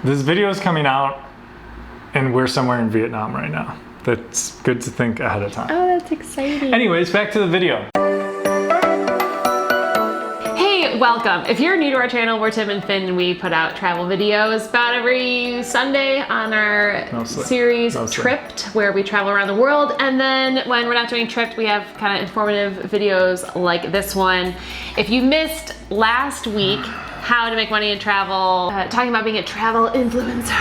This video is coming out and we're somewhere in Vietnam right now. That's good to think ahead of time. Oh, that's exciting. Anyways, back to the video. Hey, welcome. If you're new to our channel, we're Tim and Finn, and we put out travel videos about every Sunday on our series Tripped, where we travel around the world. And then when we're not doing Tripped, we have kind of informative videos like this one. If you missed last week, how to make money in travel, talking about being a travel influencer.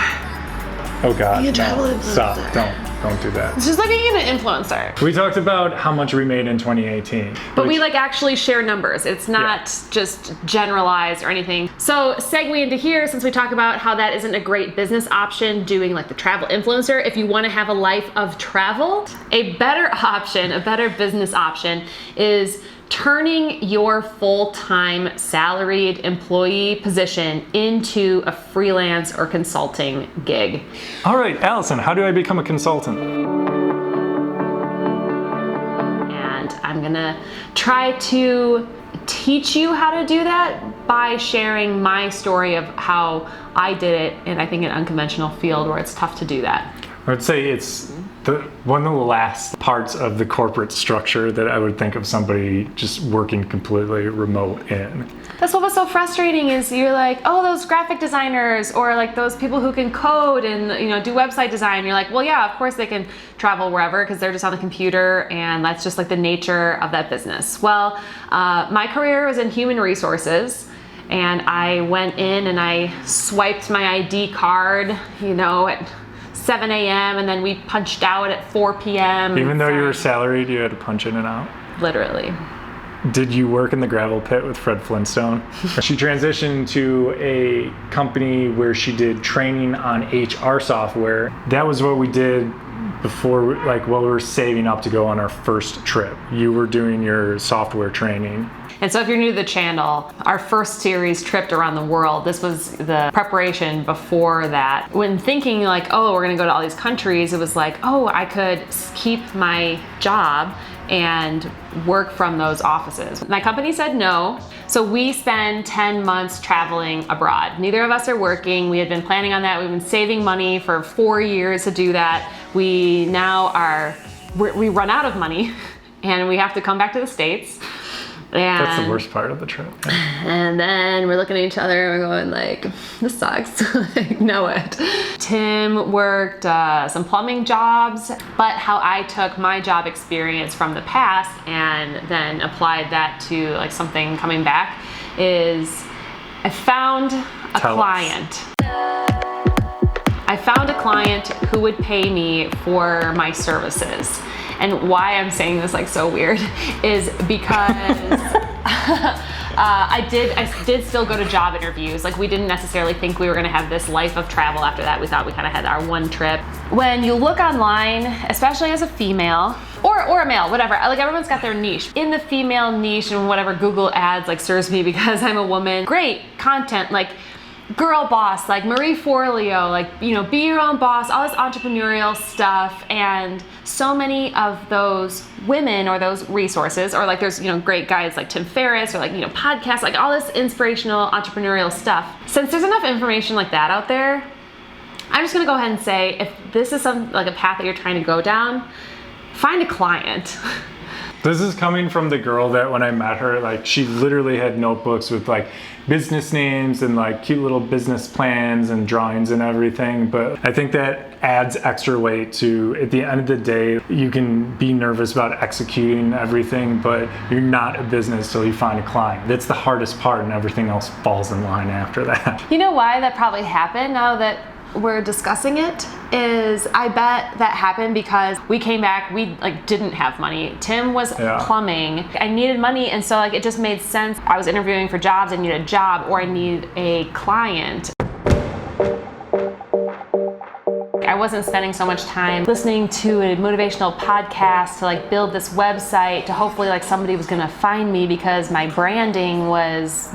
Oh God, Being a travel influencer. Stop, don't do that. It's just like being an influencer. We talked about how much we made in 2018. But we like actually share numbers. It's not just generalized or anything. So segue into here, since we talk about how that isn't a great business option, doing like the travel influencer, if you want to have a life of travel, a better option, a better business option is turning your full-time salaried employee position into a freelance or consulting gig. All right, Allison, how do I become a consultant? And I'm gonna try to teach you how to do that by sharing my story of how I did it in, I think, an unconventional field where it's tough to do that. I would say it's one of the last parts of the corporate structure that I would think of somebody just working completely remote in. That's what was so frustrating is you're like, oh, those graphic designers or like those people who can code and do website design. You're like, well, yeah, of course they can travel wherever because they're just on the computer and that's just like the nature of that business. Well, my career was in human resources. And I went in and I swiped my ID card, at 7 a.m. and then we punched out at 4 p.m. Even though you were salaried, you had to punch in and out? Literally. Did you work in the gravel pit with Fred Flintstone? She transitioned to a company where she did training on HR software. That was what we did before, while we were saving up to go on our first trip. You were doing your software training. And so if you're new to the channel, our first series, Tripped Around the World, this was the preparation before that. When thinking like, oh, we're gonna go to all these countries, it was like, oh, I could keep my job and work from those offices. My company said no, so we spend 10 months traveling abroad. Neither of us are working. We had been planning on that. We've been saving money for 4 years to do that. We now we run out of money and we have to come back to the States. And that's the worst part of the trip. And then we're looking at each other and we're going like, this sucks. Now what? Tim worked some plumbing jobs, but how I took my job experience from the past and then applied that to something coming back is I found a client. I found a client who would pay me for my services. And why I'm saying this so weird is because I did still go to job interviews. We didn't necessarily think we were gonna have this life of travel after that. We thought we kind of had our one trip. When you look online, especially as a female, or a male, whatever, everyone's got their niche. In the female niche and whatever Google ads serves me because I'm a woman, great content girl boss, Marie Forleo, be your own boss, all this entrepreneurial stuff. And so many of those women or those resources, or there's, great guys like Tim Ferriss or podcasts, all this inspirational entrepreneurial stuff. Since there's enough information like that out there, I'm just gonna go ahead and say, if this is a path that you're trying to go down, find a client. This is coming from the girl that when I met her, she literally had notebooks with business names and cute little business plans and drawings and everything. But I think that adds extra weight to, at the end of the day, you can be nervous about executing everything, but you're not a business till you find a client. That's the hardest part, and everything else falls in line after that. You know why that probably happened now that we're discussing it is I bet that happened because we came back, we didn't have money. Tim was plumbing. I needed money, and so it just made sense. I was interviewing for jobs, I needed a job, or I need a client. I wasn't spending so much time listening to a motivational podcast to build this website to hopefully somebody was gonna find me because my branding was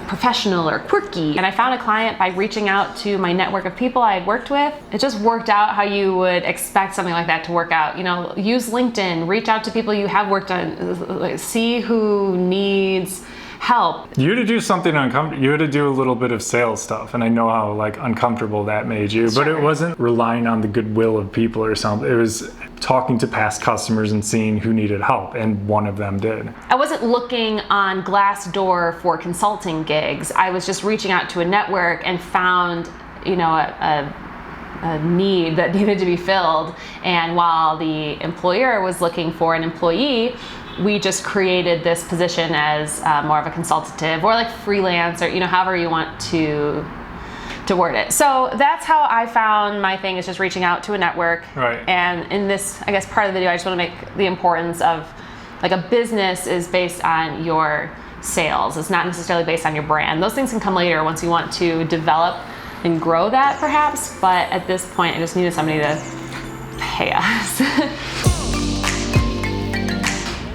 professional or quirky. And I found a client by reaching out to my network of people I had worked with. It just worked out how you would expect something like that to work out. Use LinkedIn, reach out to people you have worked on, see who needs help. You had to do something uncomfortable. You had to do a little bit of sales stuff, and I know how like uncomfortable that made you. But it wasn't relying on the goodwill of people or something. It was talking to past customers and seeing who needed help, and one of them did. I wasn't looking on Glassdoor for consulting gigs. I was just reaching out to a network and found, you know, a need that needed to be filled. And while the employer was looking for an employee, we just created this position as more of a consultative or like freelancer, you know, however you want to word it. So that's how I found my thing, is just reaching out to a network. Right. And in this, I guess, part of the video, I just want to make the importance of like a business is based on your sales. It's not necessarily based on your brand. Those things can come later once you want to develop and grow that perhaps. But at this point, I just needed somebody to pay us.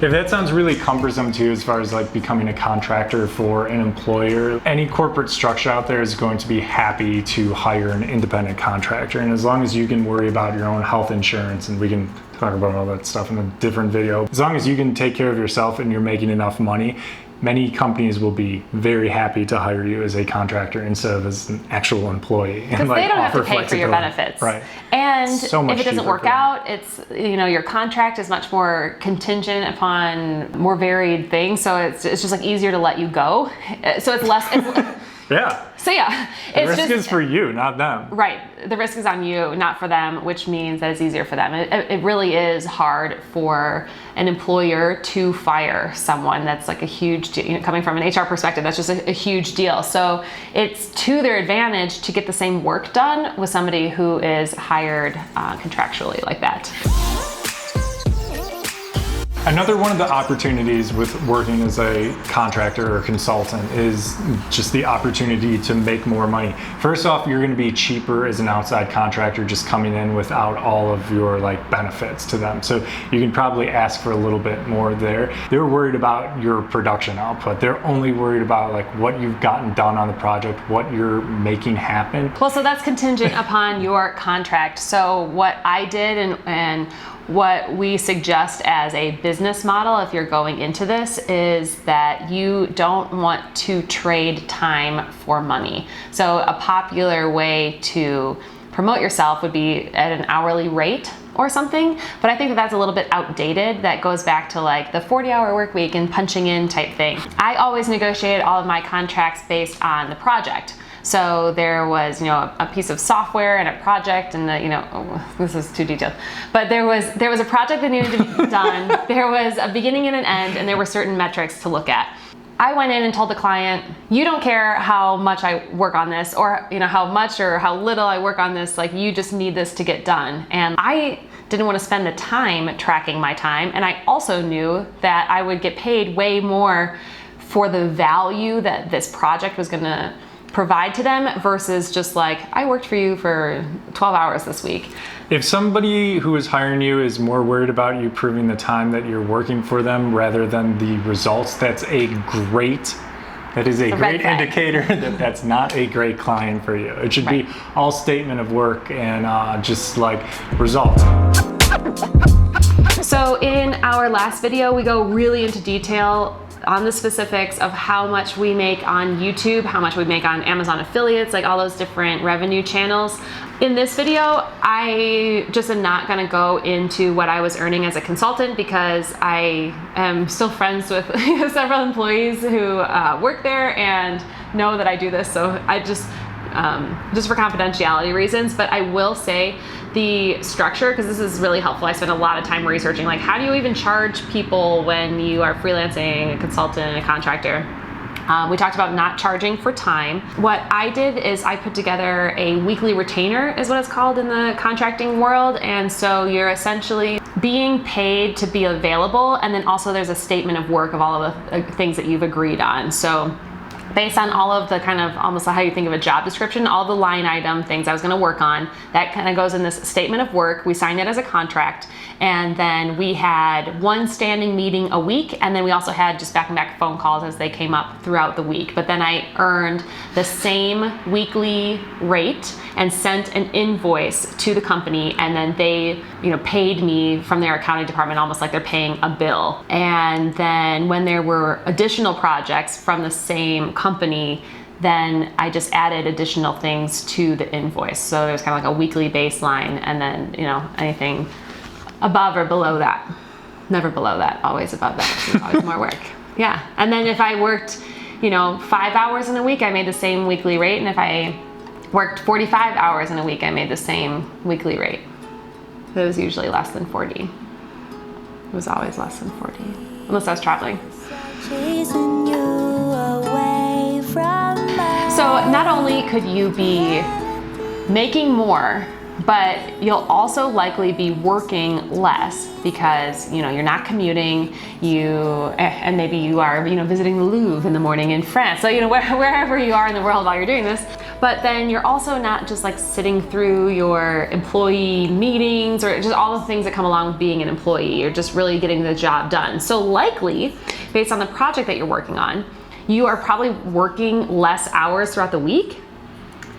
If that sounds really cumbersome to you as far as like becoming a contractor for an employer, any corporate structure out there is going to be happy to hire an independent contractor. And as long as you can worry about your own health insurance, and we can talk about all that stuff in a different video, as long as you can take care of yourself and you're making enough money, many companies will be very happy to hire you as a contractor instead of as an actual employee. Because they don't have to pay for your benefits. Right. And so much if it doesn't work out, it's, you know, your contract is much more contingent upon more varied things. So it's just like easier to let you go. So it's less. Yeah. So yeah, the risk is for you, not them. Right. The risk is on you, not for them, which means that it's easier for them. It really is hard for an employer to fire someone. That's like a huge deal. You know, coming from an HR perspective, that's just a huge deal. So it's to their advantage to get the same work done with somebody who is hired contractually like that. Another one of the opportunities with working as a contractor or consultant is just the opportunity to make more money. First off, you're going to be cheaper as an outside contractor just coming in without all of your like benefits to them. So you can probably ask for a little bit more there. They're worried about your production output. They're only worried about like what you've gotten done on the project, what you're making happen. Well, so that's contingent upon your contract. So what I did and what we suggest as a business model, if you're going into this, is that you don't want to trade time for money. So a popular way to promote yourself would be at an hourly rate or something, but I think that that's a little bit outdated. That goes back to like the 40-hour work week and punching in type thing. I always negotiated all of my contracts based on the project. So there was, you know, a piece of software and a project, and the, you know, oh, this is too detailed, but there was a project that needed to be done. There was a beginning and an end, and there were certain metrics to look at. I went in and told the client, you don't care how much I work on this, or you know, how much or how little I work on this, like you just need this to get done. And I didn't want to spend the time tracking my time, and I also knew that I would get paid way more for the value that this project was going to provide to them versus just like, I worked for you for 12 hours this week. If somebody who is hiring you is more worried about you proving the time that you're working for them rather than the results, that is a great indicator that that's not a great client for you. It should be all statement of work and just like results. So in our last video, we go really into detail on the specifics of how much we make on YouTube, how much we make on Amazon affiliates, like all those different revenue channels. In this video, I just am not gonna go into what I was earning as a consultant because I am still friends with several employees who work there and know that I do this. So I just for confidentiality reasons, but I will say the structure, because this is really helpful. I spent a lot of time researching, like, how do you even charge people when you are freelancing, a consultant, a contractor? We talked about not charging for time. What I did is I put together a weekly retainer, is what it's called in the contracting world. And so you're essentially being paid to be available. And then also there's a statement of work of all of the things that you've agreed on. So based on all of the kind of almost how you think of a job description, all the line item things I was going to work on, that kind of goes in this statement of work. We signed it as a contract, and then we had one standing meeting a week, and then we also had just back-and-back phone calls as they came up throughout the week. But then I earned the same weekly rate and sent an invoice to the company, and then they, you know, paid me from their accounting department almost like they're paying a bill. And then when there were additional projects from the same company, then I just added additional things to the invoice. So there's kind of like a weekly baseline, and then, you know, anything above or below that. Never below that, always above that. There's always more work. Yeah. And then if I worked, you know, 5 hours in a week, I made the same weekly rate. And if I worked 45 hours in a week, I made the same weekly rate. It was usually less than 40. It was always less than 40, unless I was traveling. So not only could you be making more, but you'll also likely be working less because, you know, you're not commuting, and maybe you are, you know, visiting the Louvre in the morning in France. So, you know, wherever you are in the world while you're doing this. But then you're also not just like sitting through your employee meetings or just all the things that come along with being an employee. You're just really getting the job done. So likely, based on the project that you're working on, you are probably working less hours throughout the week,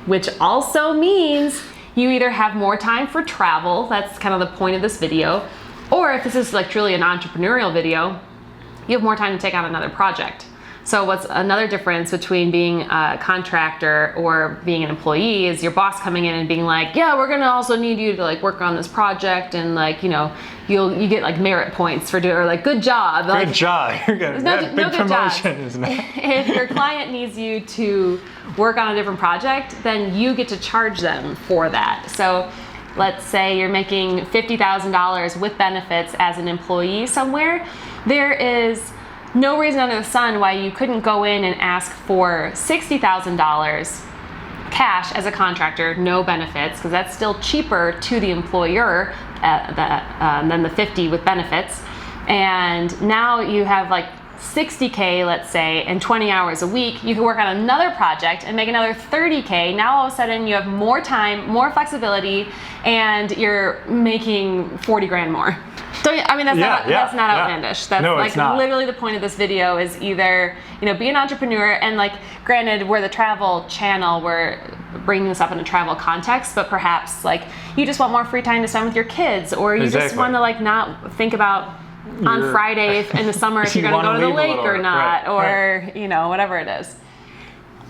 which also means you either have more time for travel, that's kind of the point of this video, or if this is like truly an entrepreneurial video, you have more time to take on another project. So what's another difference between being a contractor or being an employee is your boss coming in and being like, yeah, we're gonna also need you to like work on this project, and like, you know, you get like merit points for doing, or like good job. Good like, job. You're gonna no big good promotion, jobs. isn't it? If your client needs you to work on a different project, then you get to charge them for that. So let's say you're making $50,000 with benefits as an employee somewhere. There is no reason under the sun why you couldn't go in and ask for $60,000 cash as a contractor, no benefits, because that's still cheaper to the employer than the 50 with benefits. And now you have like 60K, let's say, and 20 hours a week. You can work on another project and make another 30K. Now all of a sudden you have more time, more flexibility, and you're making 40 grand more. I mean, that's not outlandish. That's no, like literally the point of this video is either, you know, be an entrepreneur, and like, granted, we're the travel channel, we're bringing this up in a travel context, but perhaps like you just want more free time to spend with your kids, or you just want to like not think about on Friday in the summer if you're going to go to the lake or not, or you know, whatever it is.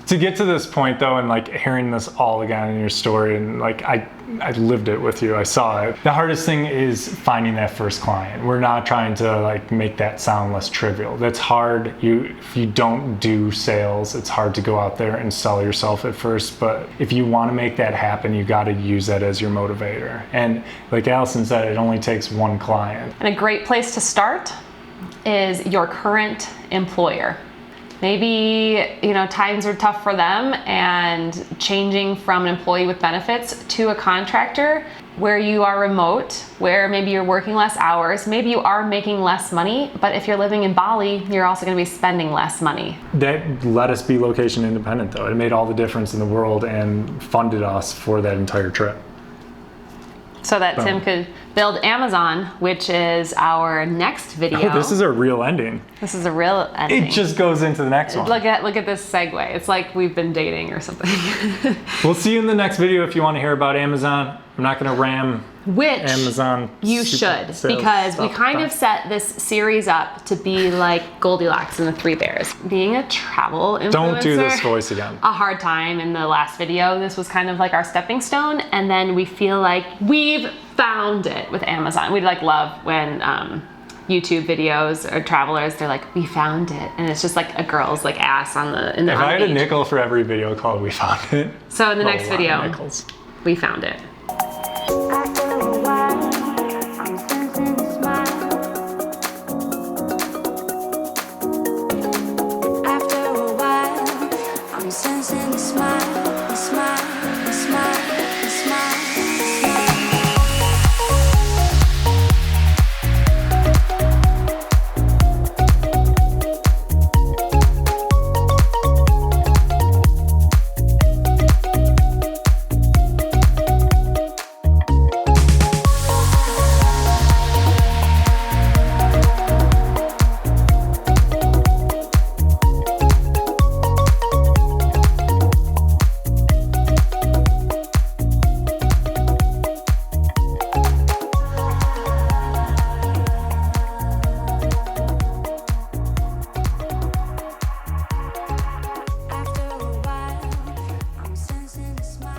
To get to this point though, and like hearing this all again in your story, and like I lived it with you, I saw it. The hardest thing is finding that first client. We're not trying to like make that sound less trivial. That's hard. If you don't do sales, it's hard to go out there and sell yourself at first. But if you want to make that happen, you got to use that as your motivator. And like Allison said, it only takes one client. And a great place to start is your current employer. Maybe, you know, times are tough for them, and changing from an employee with benefits to a contractor where you are remote, where maybe you're working less hours, maybe you are making less money, but if you're living in Bali, you're also going to be spending less money. That let us be location independent though. It made all the difference in the world and funded us for that entire trip. So that Tim could build Amazon, which is our next video. Oh, this is a real ending. This is a real ending. It just goes into the next one. Look at this segue. It's like we've been dating or something. We'll see you in the next video if you want to hear about Amazon. I'm not going to ram Amazon. You should, because we kind of set this series up to be like Goldilocks and the Three Bears. Being a travel influencer. Don't do this voice again. A hard time in the last video. This was kind of like our stepping stone, and then we feel like we've found it with Amazon. We like love when YouTube videos or travelers, they're like, we found it, and it's just like a girl's like ass on the If I had a nickel for every video called "We Found It." So in the next video, nickels. we found it.